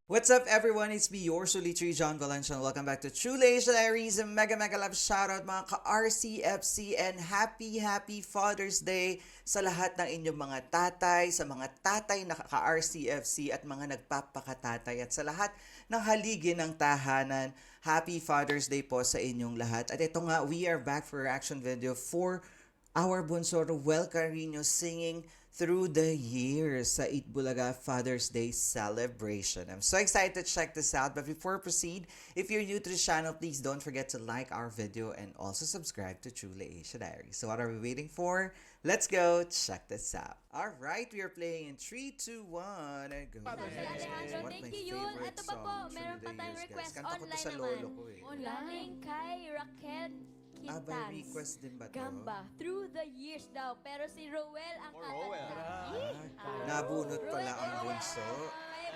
What's up everyone? It's me, your Solitary John Valencia. Welcome back to True Lays Diaries. Mega love shoutout mga ka-RCFC and happy Father's Day sa lahat ng inyong mga tatay, sa mga tatay na ka-RCFC at mga nagpapakatatay at sa lahat ng haligi ng tahanan. Happy Father's Day po sa inyong lahat. At ito nga, we are back for a reaction video for our bunso Ruel Carino singing Through the Years sa Itbulaga Father's Day celebration. I'm so excited to check this out, but before I proceed, if you're new to the channel, please don't forget to like our video and also subscribe to True Asia Diaries. So what are we waiting for? Let's go check this out. Alright, we are playing in 3, 2, 1, and go. Alejandro, thank you yun. Ito pa po, meron pa tayong request online naman. Online kay Raquel Quintans. By request din ba to? Gamba, Through the Years daw. Pero si Roel ang kakanta. Nabunot pala ang bunso.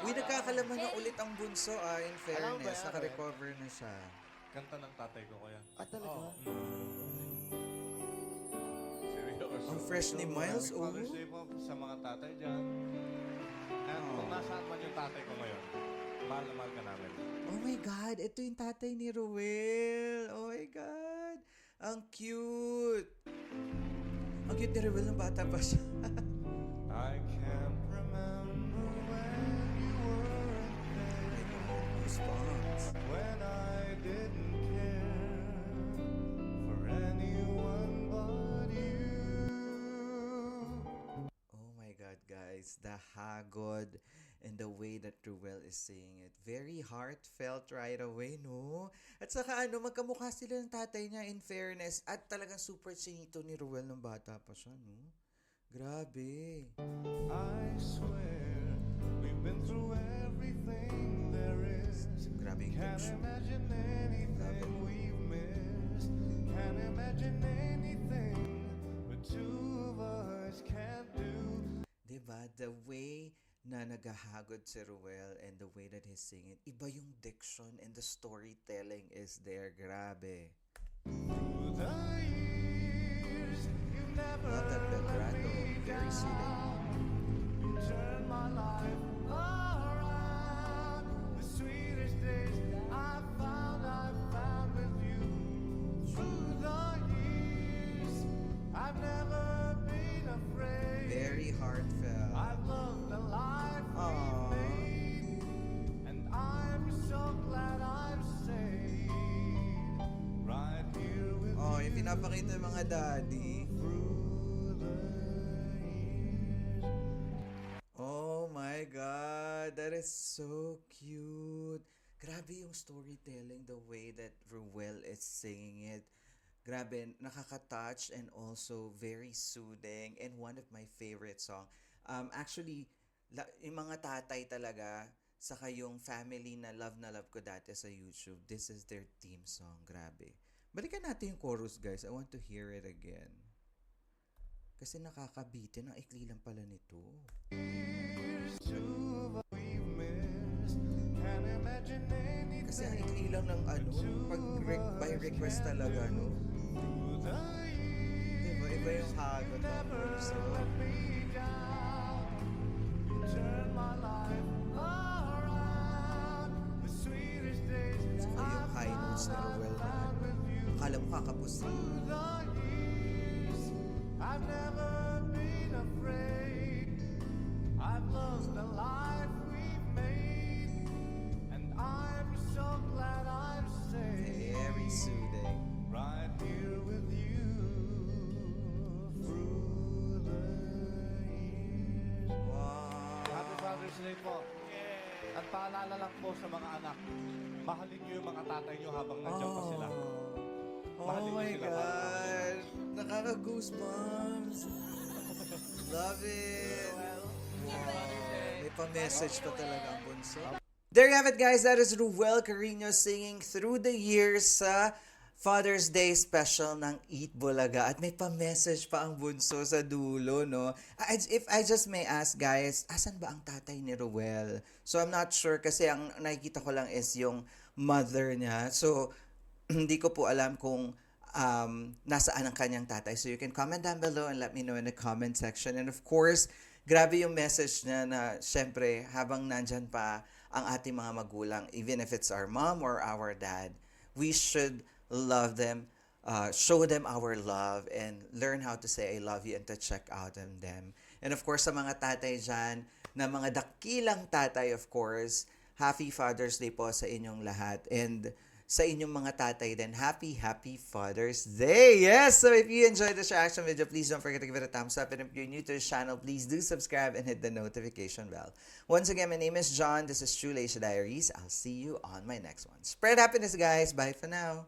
Uy, nagkakalaman na ulit ang bunso in fairness. Naka-recover na siya. Kanta ng tatay ko kaya. Talaga? Seryoso. Ang fresh ni Miles, oh. Father's Day po sa mga tatay dyan. At kung nasaan man yung tatay ko ngayon, mahal na mahal ka namin. Oh my God, ito yung tatay ni Ruel. Oh my God. Ang cute. Ang cute ni Ruel ng bata pa siya. I can't remember when you weren't there, Goosebumps. when I didn't care for anyone but you. Oh my God, guys. The hagod and the way that Ruel is saying it. Very heartfelt right away, no? At saka magkamukha sila ng tatay niya in fairness. At talagang super chinito ni Ruel ng bata pa siya, no? Grabe. I swear we've been through everything there is. Grabe yung Can't picture. imagine anything we've missed. Can't imagine anything the two of us can't do. Diba? The way na naghahagod si Ruel and the way that he's singing, iba yung diction and the storytelling is there. Grabe. Through the years, you never Love that vibrato. let me Very soothing. down. You turned my life around. The sweetest days I found with you. Through the years, I've never been afraid. Very heartfelt. I've loved the life we Aww. made, and I'm so glad I'm safe right here with Oh, you yung pinapakita ng mga daddy. through the years. Oh my God, that is so cute. Grabe yung storytelling, the way that Ruel is singing it. Grabe, nakaka-touch and also very soothing and one of my favorite song. Actually, yung mga tatay talaga, saka yung family na love ko dati sa YouTube, this is their theme song. Grabe. Balikan natin yung chorus, guys. I want to hear it again. Kasi nakakabitin. Ang ikli lang pala nito. We've missed. Can't imagine anything Kasi ang ikli lang ng pag by request talaga, no? through the years. Diba? Iba yung hagod ng verse. Let me down. You turned my life around. The sweetest days Saka yung high notes na Ruel na akala mo kakapos. through the years. I've never been afraid. I've loved the life we've made, and I'm so glad I'm safe Very soothing. right here with you through the years. Wow. Happy Father's Day po. At paalala lang po sa mga anak, mahalin niyo yung mga tatay niyo habang nandiyan pa sila. Oh Mahalin niyo my sila para God. Nakaka-goosebumps. Love it. May pa-message pa talaga ang bunso. There you have it, guys. That is Ruel Carino singing Through the Years sa Father's Day special ng Eat Bulaga at may pa-message pa ang bunso sa dulo, no? If I just may ask, guys, asan ba ang tatay ni Ruel? So, I'm not sure kasi ang nakikita ko lang is yung mother niya. So, hindi ko po alam kung nasaan ang kanyang tatay. So, you can comment down below and let me know in the comment section. And of course, grabe yung message niya na syempre habang nandyan pa ang ating mga magulang, even if it's our mom or our dad, we should love them, show them our love, and learn how to say I love you and to check out on them. And of course, sa mga tatay dyan, na mga dakilang tatay, of course, Happy Father's Day po sa inyong lahat. And sa inyong mga tatay din, Happy Father's Day! Yes! So if you enjoyed this reaction video, please don't forget to give it a thumbs up. And if you're new to the channel, please do subscribe and hit the notification bell. Once again, my name is John. This is True Leisha Diaries. I'll see you on my next one. Spread happiness, guys. Bye for now.